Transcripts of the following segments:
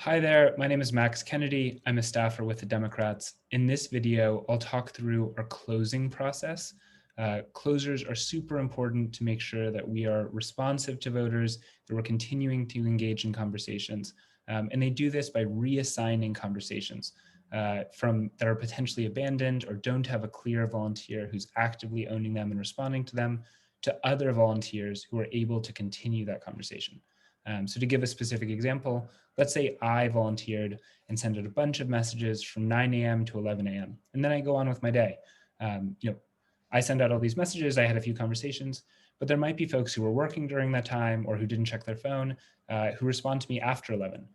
Hi there, my name is Max Kennedy. I'm a staffer with the Democrats. In this video, I'll talk through our closing process. Closers are super important to make sure that we are responsive to voters, that we're continuing to engage in conversations. And they do this by reassigning conversations that are potentially abandoned or don't have a clear volunteer who's actively owning them and responding to them to other volunteers who are able to continue that conversation. So to give a specific example, let's say I volunteered and sent out a bunch of messages from 9 a.m. to 11 a.m. And then I go on with my day. I send out all these messages, I had a few conversations, but there might be folks who were working during that time or who didn't check their phone who respond to me after 11.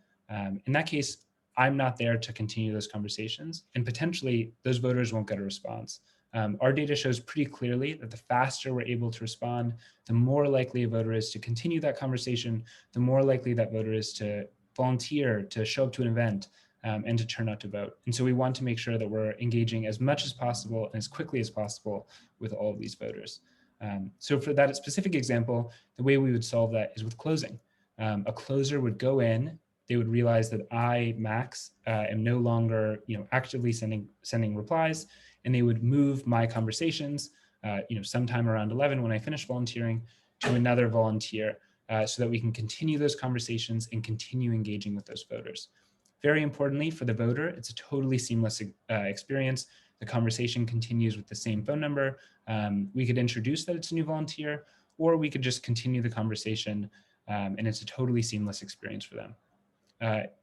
In that case, I'm not there to continue those conversations, and potentially those voters won't get a response. Our data shows pretty clearly that the faster we're able to respond, the more likely a voter is to continue that conversation, the more likely that voter is to volunteer, to show up to an event, and to turn out to vote. And so we want to make sure that we're engaging as much as possible and as quickly as possible with all of these voters. So for that specific example, the way we would solve that is with closing. A closer would go in, they would realize that I, Max, am no longer actively sending replies, and they would move my conversations sometime around 11 when I finish volunteering to another volunteer so that we can continue those conversations and continue engaging with those voters. Very importantly for the voter, it's a totally seamless experience. The conversation continues with the same phone number. We could introduce that it's a new volunteer, or we could just continue the conversation, and it's a totally seamless experience for them.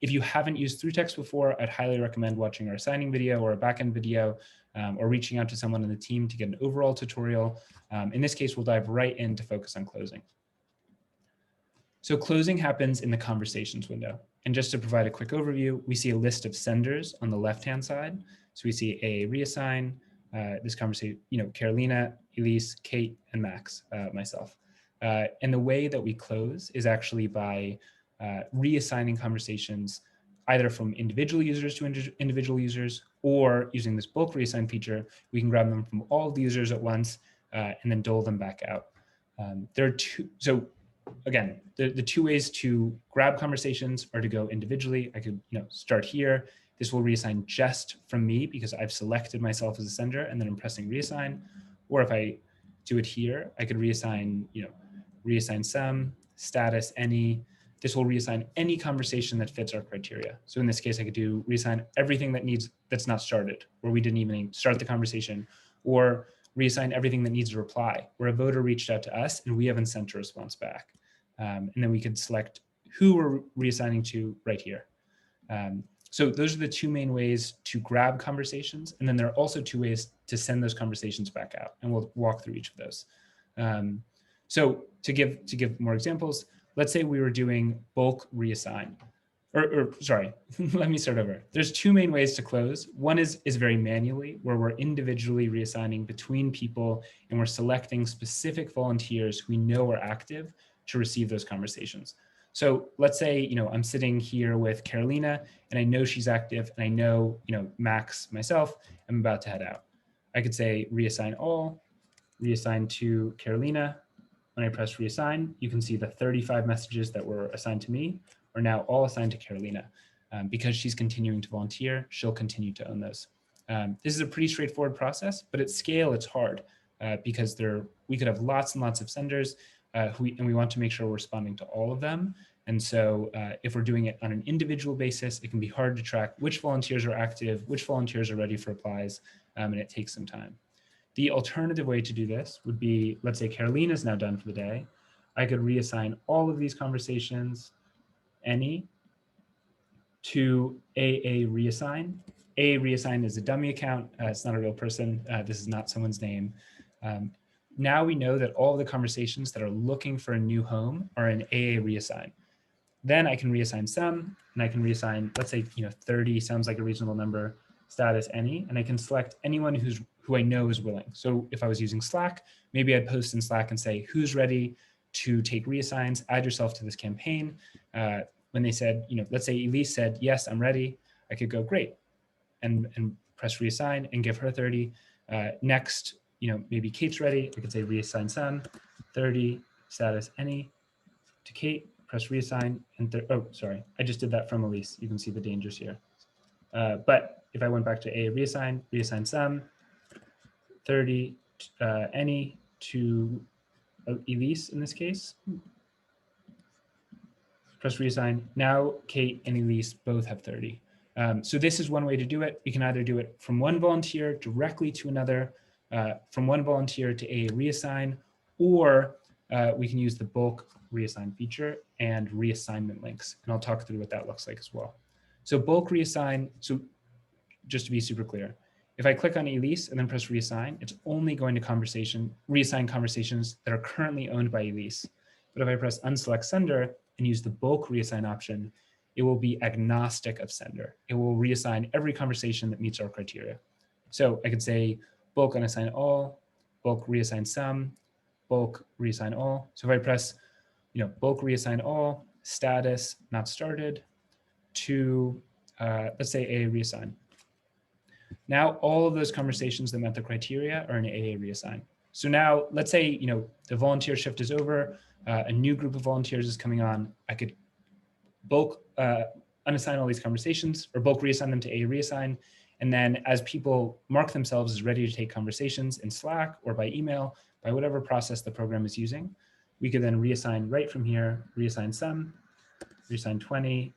If you haven't used ThruText before, I'd highly recommend watching our signing video or a backend video, or reaching out to someone on the team to get an overall tutorial. In this case, we'll dive right in to focus on closing. So closing happens in the conversations window. And just to provide a quick overview, we see a list of senders on the left-hand side. So we see a reassign, this conversation, Carolina, Elise, Kate, and Max, myself. And the way that we close is actually by reassigning conversations either from individual users to individual users, or using this bulk reassign feature, we can grab them from all the users at once and then dole them back out. There are two, so again, the two ways to grab conversations are to go individually. I could start here. This will reassign just from me because I've selected myself as a sender and then I'm pressing reassign. Or if I do it here, I could reassign, reassign some, status, any. This will reassign any conversation that fits our criteria. So in this case, I could do reassign everything that's not started, where we didn't even start the conversation, or reassign everything that needs a reply, where a voter reached out to us and we haven't sent a response back. And then we could select who we're reassigning to right here. So those are the two main ways to grab conversations. And then there are also two ways to send those conversations back out. And we'll walk through each of those. So to give more examples, let's say we were doing bulk reassign, or sorry, let me start over. There's two main ways to close. One is very manually, where we're individually reassigning between people and we're selecting specific volunteers who we know are active to receive those conversations. So let's say, I'm sitting here with Carolina and I know she's active and I know, Max, myself, I'm about to head out. I could say reassign all, reassign to Carolina. When I press reassign, you can see the 35 messages that were assigned to me are now all assigned to Carolina. Because she's continuing to volunteer, she'll continue to own those. This is a pretty straightforward process, but at scale, it's hard because we could have lots and lots of senders and we want to make sure we're responding to all of them. And so if we're doing it on an individual basis, it can be hard to track which volunteers are active, which volunteers are ready for replies, and it takes some time. The alternative way to do this would be, let's say Carolina is now done for the day. I could reassign all of these conversations, any, to AA reassign. AA reassign is a dummy account. It's not a real person. This is not someone's name. Now we know that all of the conversations that are looking for a new home are in AA reassign. Then I can reassign some, and I can reassign, let's say 30 sounds like a reasonable number, status any, and I can select anyone who I know is willing. So if I was using Slack, maybe I'd post in Slack and say, who's ready to take reassigns, add yourself to this campaign. When they said, let's say Elise said, yes, I'm ready, I could go, great, and press reassign and give her 30. Next, maybe Kate's ready, I could say reassign some, 30, status any, to Kate, press reassign, and oh, sorry, I just did that from Elise. You can see the dangers here. But if I went back to a reassign some, 30 any to Elise in this case, press reassign. Now Kate and Elise both have 30. So this is one way to do it. You can either do it from one volunteer directly to another, from one volunteer to a reassign, or we can use the bulk reassign feature and reassignment links. And I'll talk through what that looks like as well. So bulk reassign, so just to be super clear, if I click on Elise and then press reassign, it's only going to reassign conversations that are currently owned by Elise. But if I press unselect sender and use the bulk reassign option, it will be agnostic of sender. It will reassign every conversation that meets our criteria. So I could say bulk unassign all, bulk reassign some, bulk reassign all. So if I press, bulk reassign all, status not started, to let's say AA reassign. Now all of those conversations that met the criteria are in AA reassign. So now let's say the volunteer shift is over, a new group of volunteers is coming on. I could bulk unassign all these conversations, or bulk reassign them to AA reassign. And then as people mark themselves as ready to take conversations in Slack or by email, by whatever process the program is using, we could then reassign right from here, reassign some, reassign 20,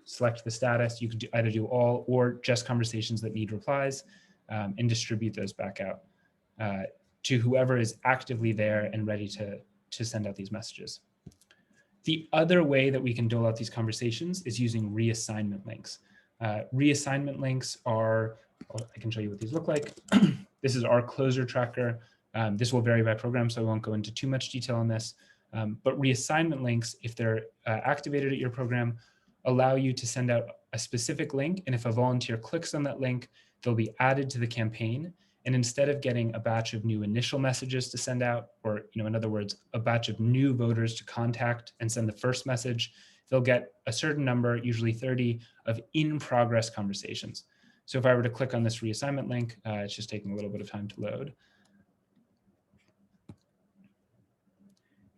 select the status. You could either do all or just conversations that need replies, and distribute those back out to whoever is actively there and ready to send out these messages. The other way that we can dole out these conversations is using reassignment links. Reassignment links are, I can show you what these look like. This is our closer tracker. This will vary by program, so I won't go into too much detail on this. But reassignment links, if they're activated at your program, allow you to send out a specific link. And if a volunteer clicks on that link, they'll be added to the campaign. And instead of getting a batch of new initial messages to send out, or in other words, a batch of new voters to contact and send the first message, they'll get a certain number, usually 30, of in-progress conversations. So if I were to click on this reassignment link, it's just taking a little bit of time to load.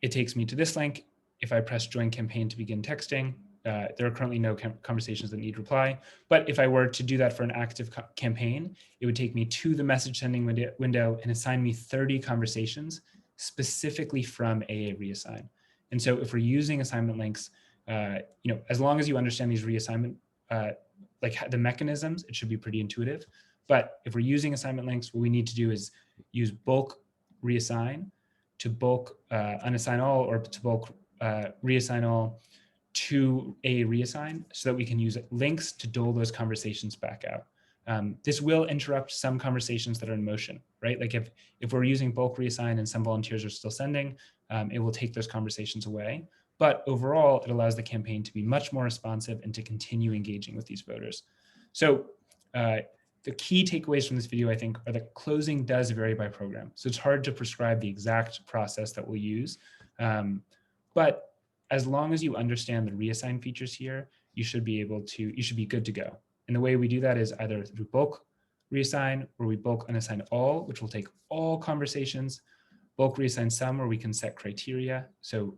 It takes me to this link. If I press join campaign to begin texting, there are currently no conversations that need reply. But if I were to do that for an active campaign, it would take me to the message sending window and assign me 30 conversations specifically from AA Reassign. And so if we're using assignment links, as long as you understand these reassignment, like the mechanisms, it should be pretty intuitive. But if we're using assignment links, what we need to do is use bulk reassign to bulk unassign all, or to bulk reassign all to a reassign, so that we can use links to dole those conversations back out. This will interrupt some conversations that are in motion, right? Like if we're using bulk reassign and some volunteers are still sending, it will take those conversations away. But overall, it allows the campaign to be much more responsive and to continue engaging with these voters. So the key takeaways from this video, I think, are that closing does vary by program. So it's hard to prescribe the exact process that we'll use. But as long as you understand the reassign features here, you should be good to go. And the way we do that is either through bulk reassign, where we bulk unassign all, which will take all conversations, bulk reassign some, where we can set criteria. So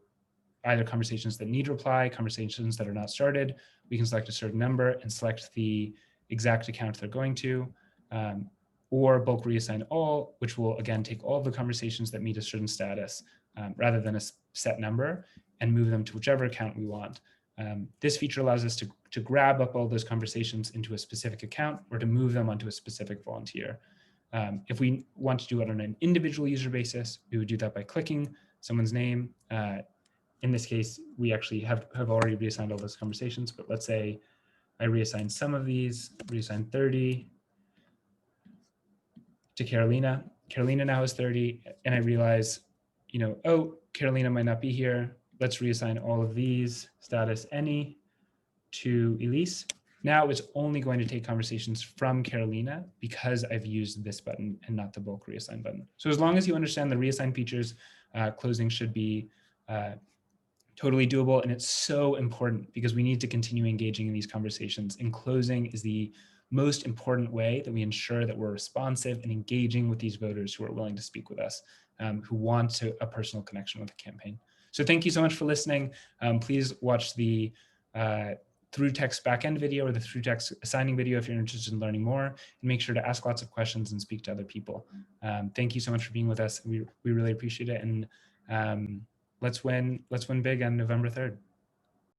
either conversations that need reply, conversations that are not started, we can select a certain number and select the exact account they're going to, or bulk reassign all, which will again take all of the conversations that meet a certain status rather than a set number, and move them to whichever account we want. This feature allows us to grab up all those conversations into a specific account, or to move them onto a specific volunteer. If we want to do it on an individual user basis, we would do that by clicking someone's name. In this case, we actually have already reassigned all those conversations, but let's say I reassign some of these, reassign 30 to Carolina. Carolina now has 30, and I realize, oh, Carolina might not be here. Let's reassign all of these, status any, to Elise. Now it's only going to take conversations from Carolina because I've used this button and not the bulk reassign button. So as long as you understand the reassign features, closing should be totally doable. And it's so important because we need to continue engaging in these conversations. And closing is the most important way that we ensure that we're responsive and engaging with these voters who are willing to speak with us, who want a personal connection with the campaign. So thank you so much for listening. Please watch the ThruText backend video or the ThruText assigning video if you're interested in learning more, and make sure to ask lots of questions and speak to other people. Thank you so much for being with us. We really appreciate it, and let's win big on November 3rd.